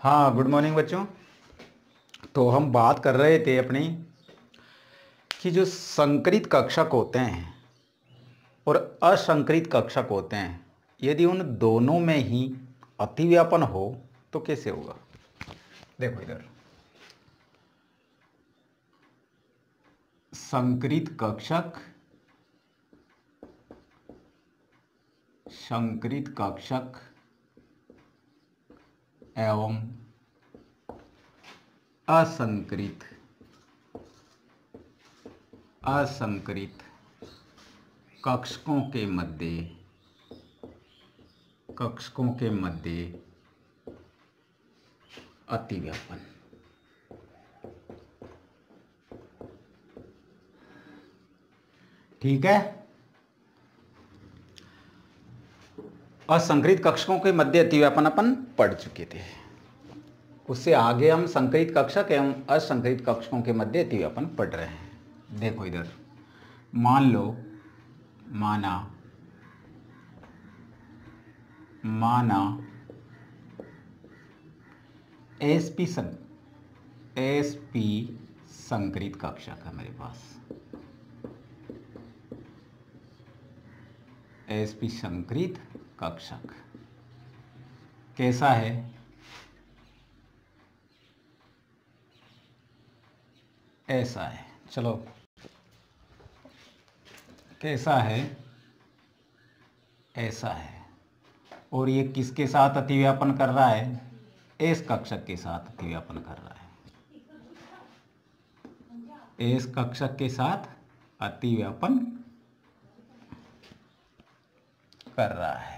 हाँ, good morning बच्चों। तो हम बात कर रहे थे अपनी कि जो संकरित कक्षक होते हैं और असंकरित कक्षक होते हैं, यदि उन दोनों में ही अतिव्यापन हो तो कैसे होगा। देखो इधर, संकरित कक्षक, संकरित कक्षक एवं असंकरित असंकरित कक्षकों के मध्य अतिव्यापन। ठीक है, असंकरित कक्षकों के मध्य अतिव्यापन अपन पढ़ चुके थे। उससे आगे हम संकरित कक्षक एवं असंकरित कक्षकों के मध्य अतिव्यापन पढ़ रहे हैं। देखो इधर, मान लो, माना एसपी संकरित कक्षक है मेरे पास। एसपी संकरित कक्षक कैसा है? ऐसा है। चलो, कैसा है? ऐसा है। और ये किसके साथ अतिव्यापन कर रहा है? एस कक्षक के साथ अतिव्यापन कर रहा है। एस कक्षक के साथ अतिव्यापन कर रहा है।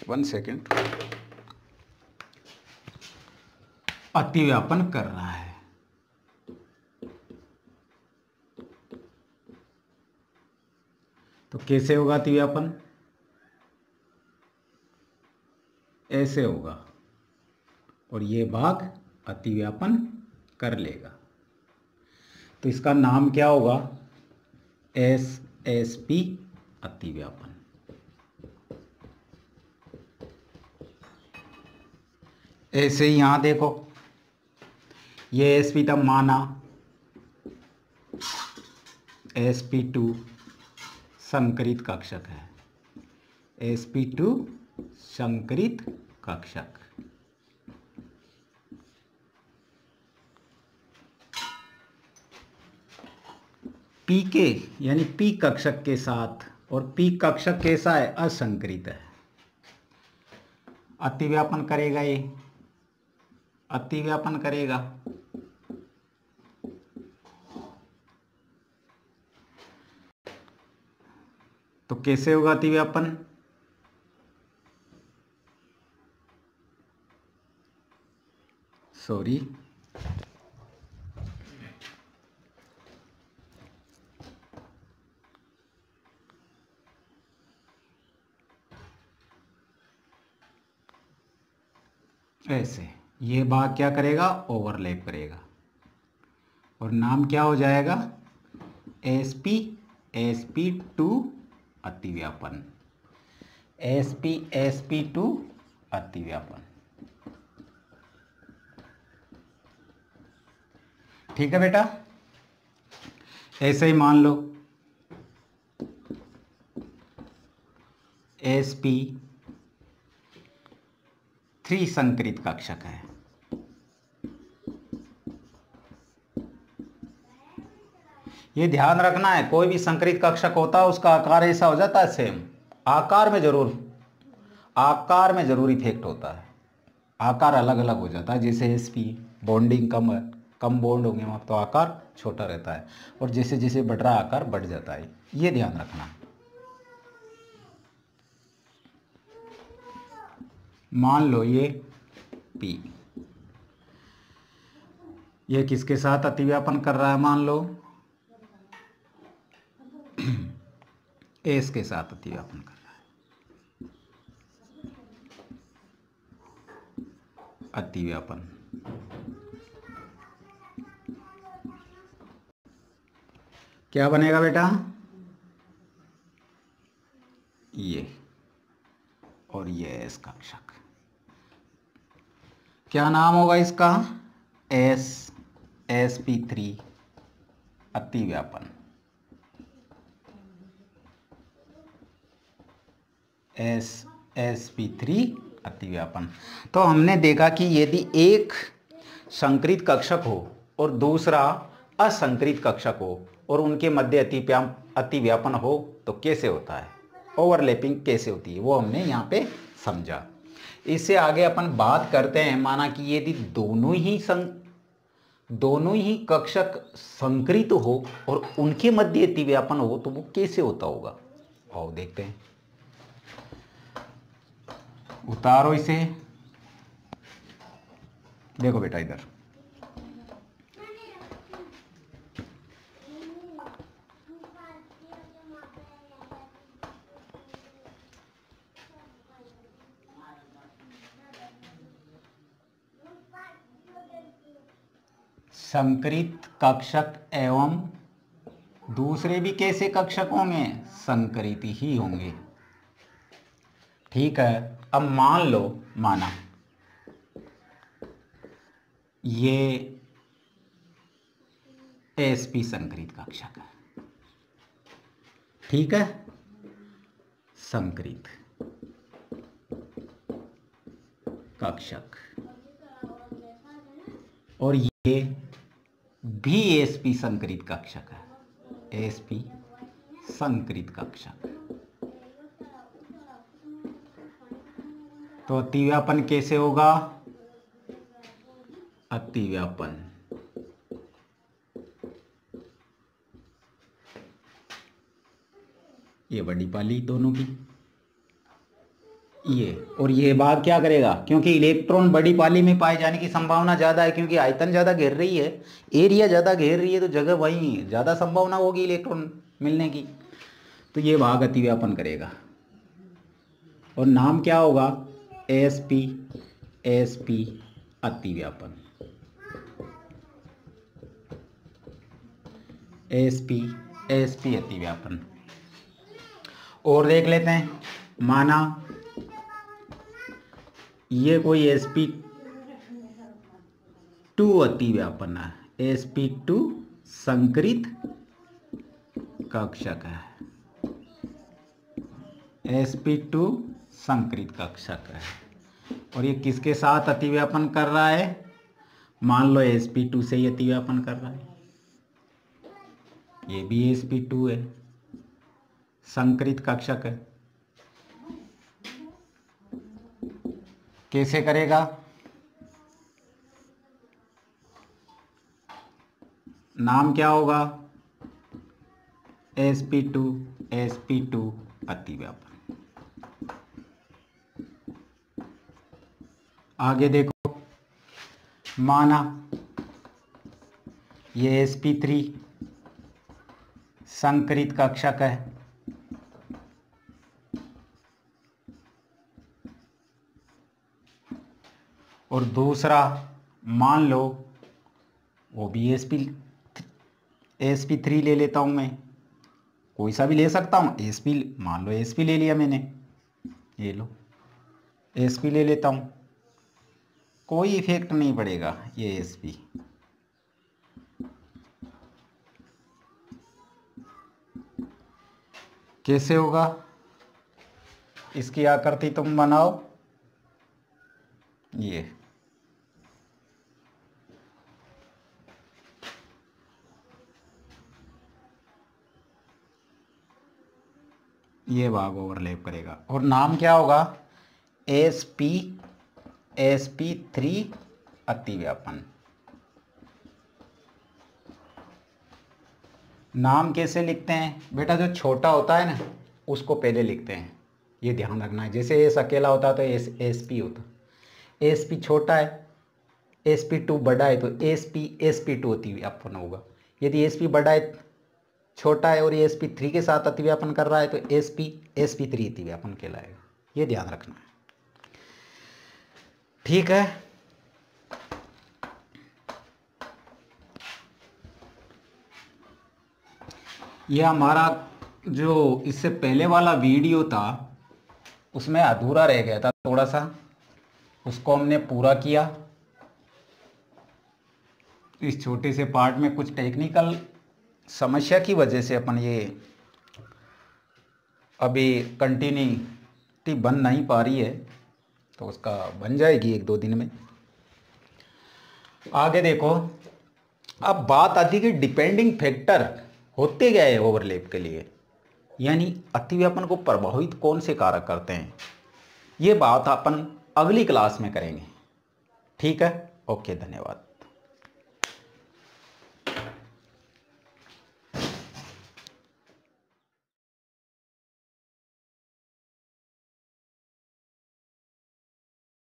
One second. अतिव्यापन कर रहा है। तो कैसे होगा अतिव्यापन? ऐसे होगा, और ये भाग अतिव्यापन कर लेगा। तो इसका नाम क्या होगा? एसएसपी अतिव्यापन। ऐसे ही यहां देखो, ये एसपी तब माना sp2 संकरित कक्षक है। sp2 संकरित कक्षक। pk यानी p कक्षक के साथ, और p कक्षक कैसा है? असंकरित है। अतिव्यापन करेगा, ये अतिव्यापन करेगा। तो कैसे होगा अतिव्यापन? सॉरी, ऐसे ये भाग क्या करेगा? ओवरलैप करेगा, और नाम क्या हो जाएगा? sp2 अतिव्यापन। sp2 अतिव्यापन। ठीक है बेटा। ऐसे ही मान लो sp3 संकरित कक्षक है। ये ध्यान रखना है, कोई भी संकरित कक्षक होता है उसका आकार ऐसा हो जाता है सेम। आकार में जरूर इफेक्ट होता है। आकार अलग अलग हो जाता है। जैसे sp बॉन्डिंग कम बॉन्ड होंगे वहाँ तो आकार छोटा रहता है, और जैसे जैसे बढ़ रहा आकार बढ़ जाता है। ये ध्यान रखना। मान लो ये p, ये किसके साथ अतिव्यापन कर रहा है? मान लो एस के साथ अतिव्यापन कर रहा है। अतिव्यापन क्या बनेगा बेटा? ये और ये एस कक्षक। क्या नाम होगा इसका? sp3 अतिव्यापन। sp3 अतिव्यापन। तो हमने देखा कि यदि एक संकरित कक्षक हो और दूसरा असंकरित कक्षक हो और उनके मध्य अतिव्यापन हो तो कैसे होता है, ओवरलैपिंग कैसे होती है, वो हमने यहाँ पे समझा। इससे आगे अपन बात करते हैं, माना कि यदि दोनों ही कक्षक संकरित हो और उनके मध्य अतिव्यापन हो तो वो कैसे होता होगा। आओ देखते हैं। उतारो इसे। देखो बेटा इधर, संकरित कक्षक एवं दूसरे भी कैसे कक्षक होंगे? संकरित ही होंगे। ठीक है। अब मान लो, माना ये sp संकरित कक्षक है। ठीक है, संकरित कक्षक, और ये भी sp संकरित कक्षक है, sp संकरित कक्षक। तो अतिव्यापन कैसे होगा? अतिव्यापन ये बड़ी पाली दोनों की, ये और ये भाग क्या करेगा? क्योंकि इलेक्ट्रॉन बड़ी पाली में पाए जाने की संभावना ज़्यादा है, क्योंकि आयतन ज़्यादा घेर रही है, एरिया ज़्यादा घेर रही है, तो जगह वहीं ज़्यादा संभावना होगी इलेक्ट्रॉन मिलने की। तो ये भाग अतिव्यापन करेगा और नाम क्या होगा? sp अतिव्यापन। sp अतिव्यापन। और देख लेते हैं, माना ये कोई sp2 अतिव्यापन है, sp2 संकरित कक्षक है, sp2 संकरित कक्षक है। और ये किसके साथ अतिव्यापन कर रहा है? मान लो sp2 से ही अतिव्यापन कर रहा है, ये भी sp2 है, संकरित कक्षक है। कैसे करेगा? नाम क्या होगा? sp2 अतिव्यापन। आगे देखो, माना ये sp3 संकरित कक्षक है, और दूसरा मान लो वो भी sp3 ले लेता हूँ मैं, कोई सा भी ले सकता हूँ, मान लो sp ले लिया मैंने, ये लो sp ले लेता हूँ, कोई इफेक्ट नहीं पड़ेगा ये sp। कैसे होगा? इसकी आकृति तुम बनाओ, ये भाग ओवरलैप करेगा और नाम क्या होगा? sp3 अतिव्यापन। नाम कैसे लिखते हैं बेटा? जो छोटा होता है ना उसको पहले लिखते हैं, ये ध्यान रखना है। जैसे एस अकेला होता है तो sp होता, sp छोटा है, sp2 बड़ा है तो sp2 अतिव्यापन होगा। यदि sp बड़ा है, छोटा है और ये sp3 के साथ अतिव्यापन कर रहा है तो sp3 अतिव्यापन कहलाएगा। ये ध्यान रखना है, ठीक है। यह हमारा जो इससे पहले वाला वीडियो था उसमें अधूरा रह गया था थोड़ा सा, उसको हमने पूरा किया। इस छोटे से पार्ट में कुछ टेक्निकल समस्या की वजह से अपन ये अभी कंटिन्यूटी बन नहीं पा रही है, तो उसका बन जाएगी 1-2 दिन में। आगे देखो, अब बात आती है कि डिपेंडिंग फैक्टर होते गए ओवरलैप के लिए, यानी अतिव्यापन को प्रभावित कौन से कारक करते हैं, ये बात अपन अगली क्लास में करेंगे। ठीक है, ओके, धन्यवाद।